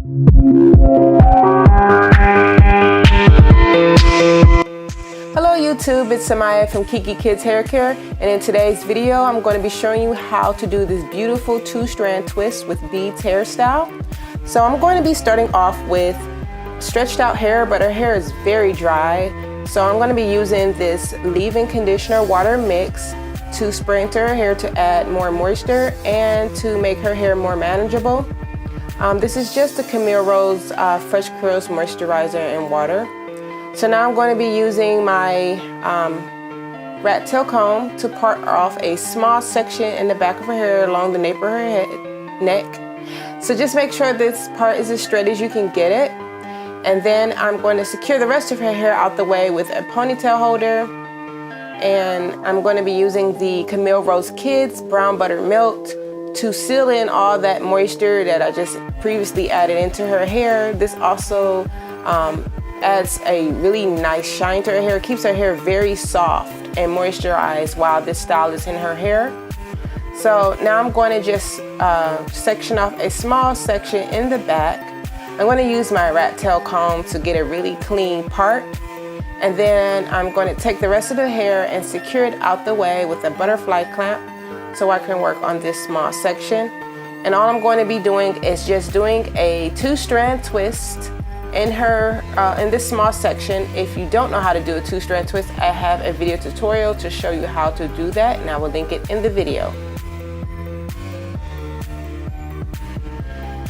Hello YouTube, it's Samaya from Kinky Kids Hair Care, and in today's video I'm going to be showing you how to do this beautiful two-strand twist with beads hairstyle. So I'm going to be starting off with stretched out hair, but her hair is very dry. So I'm going to be using this leave-in conditioner water mix to spray into her hair to add more moisture and to make her hair more manageable. This is just the Camille Rose Fresh Curls Moisturizer and water. So now I'm going to be using my rat tail comb to part off a small section in the back of her hair along the nape of her neck. So just make sure this part is as straight as you can get it. And then I'm going to secure the rest of her hair out the way with a ponytail holder. And I'm going to be using the Camille Rose Kids Brown Butter Milk to seal in all that moisture that I just previously added into her hair. This also adds a really nice shine to her hair. It keeps her hair very soft and moisturized while this style is in her hair. So now I'm going to just section off a small section in the back. I'm going to use my rat tail comb to get a really clean part. And then I'm going to take the rest of the hair and secure it out the way with a butterfly clamp so I can work on this small section. And all I'm going to be doing is just doing a two-strand twist in her in this small section. If you don't know how to do a two-strand twist, I have a video tutorial to show you how to do that, and I will link it in the video.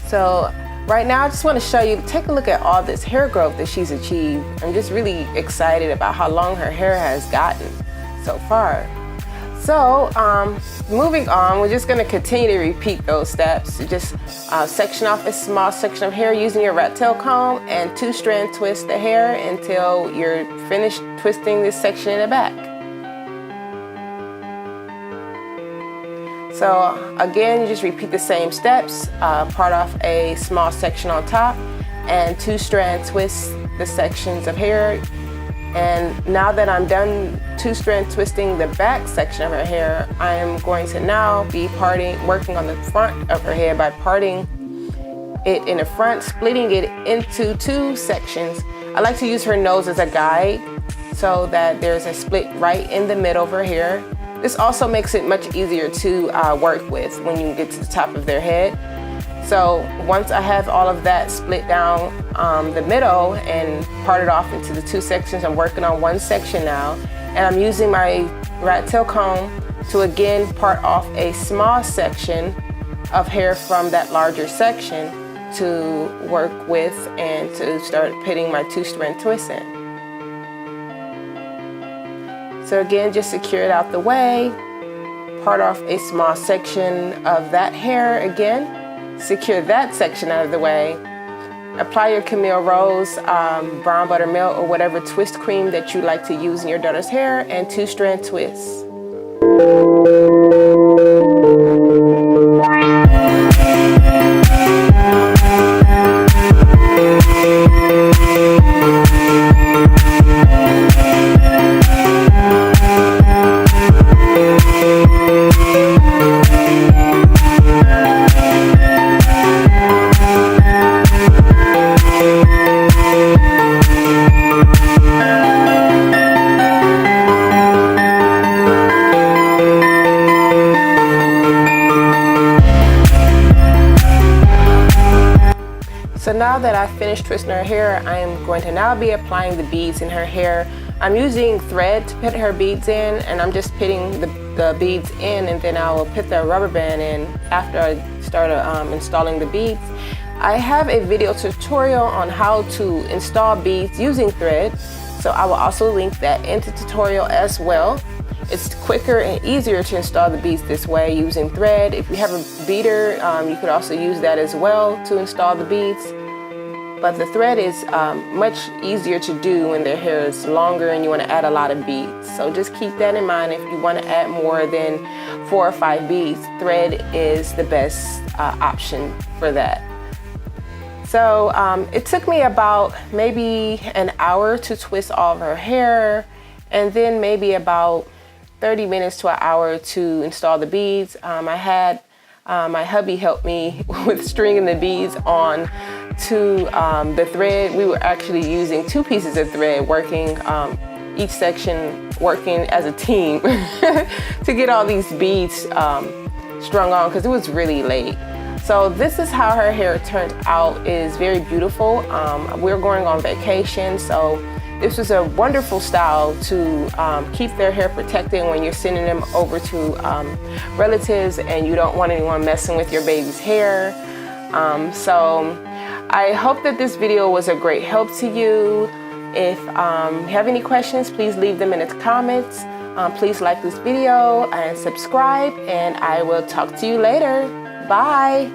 So right now I just want to show you, take a look at all this hair growth that she's achieved. I'm just really excited about how long her hair has gotten so far. So moving on, we're just going to continue to repeat those steps. Just section off a small section of hair using your rat tail comb and two-strand twist the hair until you're finished twisting this section in the back. So again, you just repeat the same steps, part off a small section on top and two-strand twist the sections of hair. And now that I'm done two-strand twisting the back section of her hair, I am going to now be working on the front of her hair by parting it in the front, splitting it into two sections. I like to use her nose as a guide so that there's a split right in the middle of her hair. This also makes it much easier to work with when you get to the top of their head. So once I have all of that split down the middle and parted off into the two sections, I'm working on one section now. And I'm using my rat tail comb to again part off a small section of hair from that larger section to work with and to start putting my two-strand twist in. So again, just secure it out the way, part off a small section of that hair again, secure that section out of the way, apply your Camille Rose brown butter milk or whatever twist cream that you like to use in your daughter's hair, and two-strand twists. So now that I've finished twisting her hair, I am going to now be applying the beads in her hair. I'm using thread to put her beads in, and I'm just putting the beads in, and then I will put the rubber band in after I start installing the beads. I have a video tutorial on how to install beads using thread, so I will also link that into the tutorial as well. It's quicker and easier to install the beads this way using thread. If you have a beater, you could also use that as well to install the beads. But the thread is much easier to do when their hair is longer and you want to add a lot of beads. So just keep that in mind. If you want to add more than 4 or 5 beads, thread is the best option for that. So it took me about maybe an hour to twist all of her hair, and then maybe about 30 minutes to an hour to install the beads. I had my hubby help me with stringing the beads on to the thread. We were actually using 2 pieces of thread, working each section, working as a team to get all these beads strung on, because it was really late. So this is how her hair turned out. It is very beautiful. We're going on vacation, so this was a wonderful style to keep their hair protected when you're sending them over to relatives and you don't want anyone messing with your baby's hair. So I hope that this video was a great help to you. If you have any questions, please leave them in the comments. Please like this video and subscribe, and I will talk to you later. Bye.